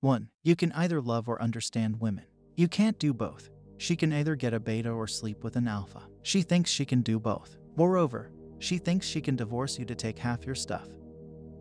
1. You can either love or understand women. You can't do both. She can either get a beta or sleep with an alpha. She thinks she can do both. Moreover, she thinks she can divorce you to take half your stuff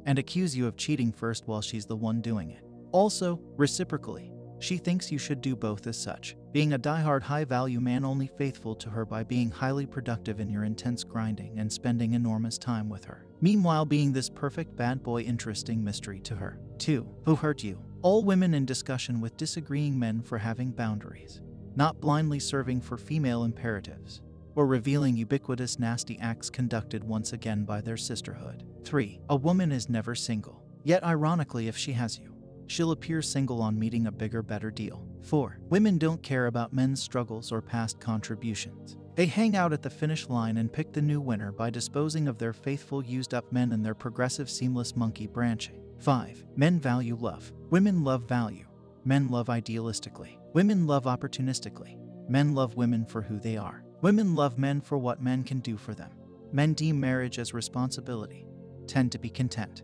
and accuse you of cheating first while she's the one doing it. Also, reciprocally, she thinks you should do both as such, being a diehard high-value man only faithful to her by being highly productive in your intense grinding and spending enormous time with her. Meanwhile being this perfect bad boy interesting mystery to her. 2. Who hurt you? All women in discussion with disagreeing men for having boundaries, not blindly serving for female imperatives, or revealing ubiquitous nasty acts conducted once again by their sisterhood. 3. A woman is never single. Yet ironically, if she has you, she'll appear single on meeting a bigger, better deal. 4. Women don't care about men's struggles or past contributions. They hang out at the finish line and pick the new winner by disposing of their faithful used-up men and their progressive seamless monkey branching. 5. Men value love. Women love value. Men love idealistically. Women love opportunistically. Men love women for who they are. Women love men for what men can do for them. Men deem marriage as responsibility, tend to be content,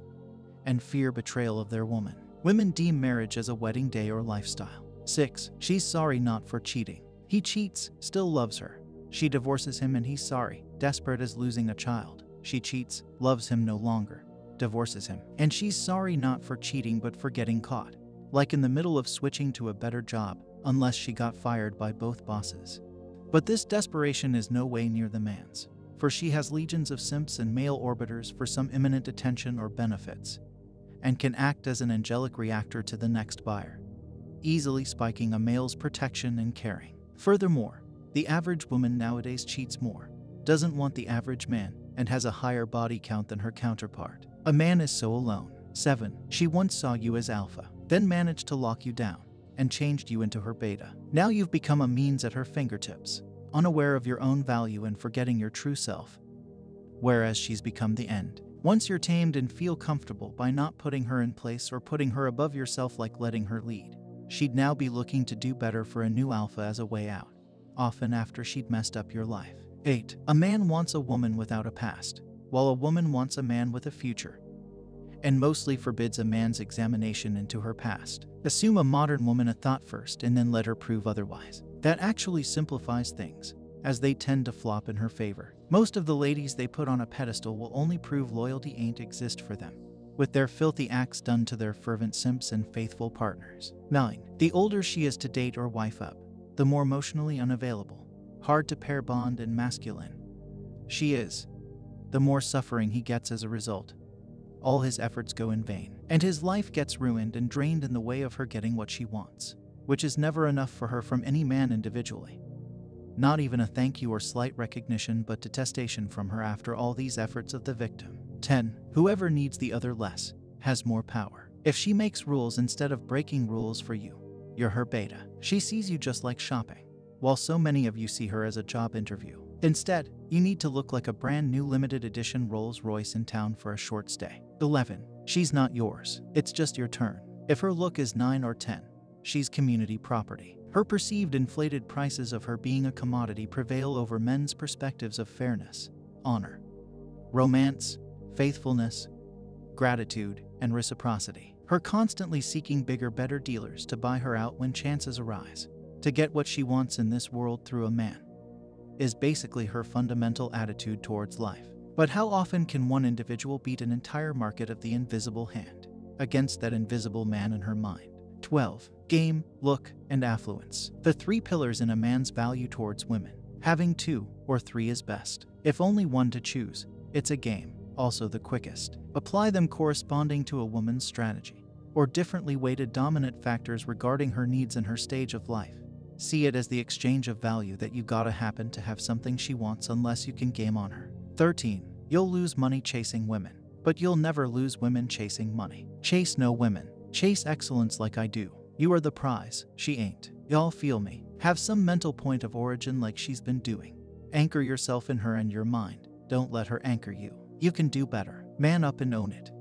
and fear betrayal of their woman. Women deem marriage as a wedding day or lifestyle. 6. She's sorry not for cheating. He cheats, still loves her. She divorces him and he's sorry, desperate as losing a child. She cheats, loves him no longer, divorces him. And she's sorry not for cheating but for getting caught, like in the middle of switching to a better job, unless she got fired by both bosses. But this desperation is no way near the man's, for she has legions of simps and male orbiters for some imminent attention or benefits, and can act as an angelic reactor to the next buyer, easily spiking a male's protection and caring. Furthermore, the average woman nowadays cheats more, doesn't want the average man, and has a higher body count than her counterpart. A man is so alone. 7. She once saw you as alpha, then managed to lock you down, and changed you into her beta. Now you've become a means at her fingertips, unaware of your own value and forgetting your true self, whereas she's become the end. Once you're tamed and feel comfortable by not putting her in place or putting her above yourself like letting her lead, she'd now be looking to do better for a new alpha as a way out, often after she'd messed up your life. 8. A man wants a woman without a past, while a woman wants a man with a future, and mostly forbids a man's examination into her past. Assume a modern woman a thought first and then let her prove otherwise. That actually simplifies things, as they tend to flop in her favor. Most of the ladies they put on a pedestal will only prove loyalty ain't exist for them, with their filthy acts done to their fervent simps and faithful partners. 9. The older she is to date or wife up, the more emotionally unavailable, hard to pair bond and masculine she is, the more suffering he gets as a result. All his efforts go in vain, and his life gets ruined and drained in the way of her getting what she wants, which is never enough for her from any man individually. Not even a thank you or slight recognition, but detestation from her after all these efforts of the victim. 10. Whoever needs the other less has more power. If she makes rules instead of breaking rules for you, you're her beta. She sees you just like shopping, while so many of you see her as a job interview. Instead, you need to look like a brand new limited edition Rolls-Royce in town for a short stay. 11. She's not yours. It's just your turn. If her look is 9 or 10, she's community property. Her perceived inflated prices of her being a commodity prevail over men's perspectives of fairness, honor, romance, faithfulness, gratitude, and reciprocity. Her constantly seeking bigger, better dealers to buy her out when chances arise to get what she wants in this world through a man is basically her fundamental attitude towards life. But how often can one individual beat an entire market of the invisible hand against that invisible man in her mind? 12. Game, look, and affluence. The 3 pillars in a man's value towards women. Having 2 or 3 is best. If only one to choose, it's a game, also the quickest. Apply them corresponding to a woman's strategy, or differently weighted dominant factors regarding her needs and her stage of life. See it as the exchange of value that you gotta happen to have something she wants unless you can game on her. 13. You'll lose money chasing women, but you'll never lose women chasing money. Chase no women. Chase excellence like I do. You are the prize, she ain't. Y'all feel me? Have some mental point of origin like she's been doing. Anchor yourself in her and your mind. Don't let her anchor you. You can do better. Man up and own it.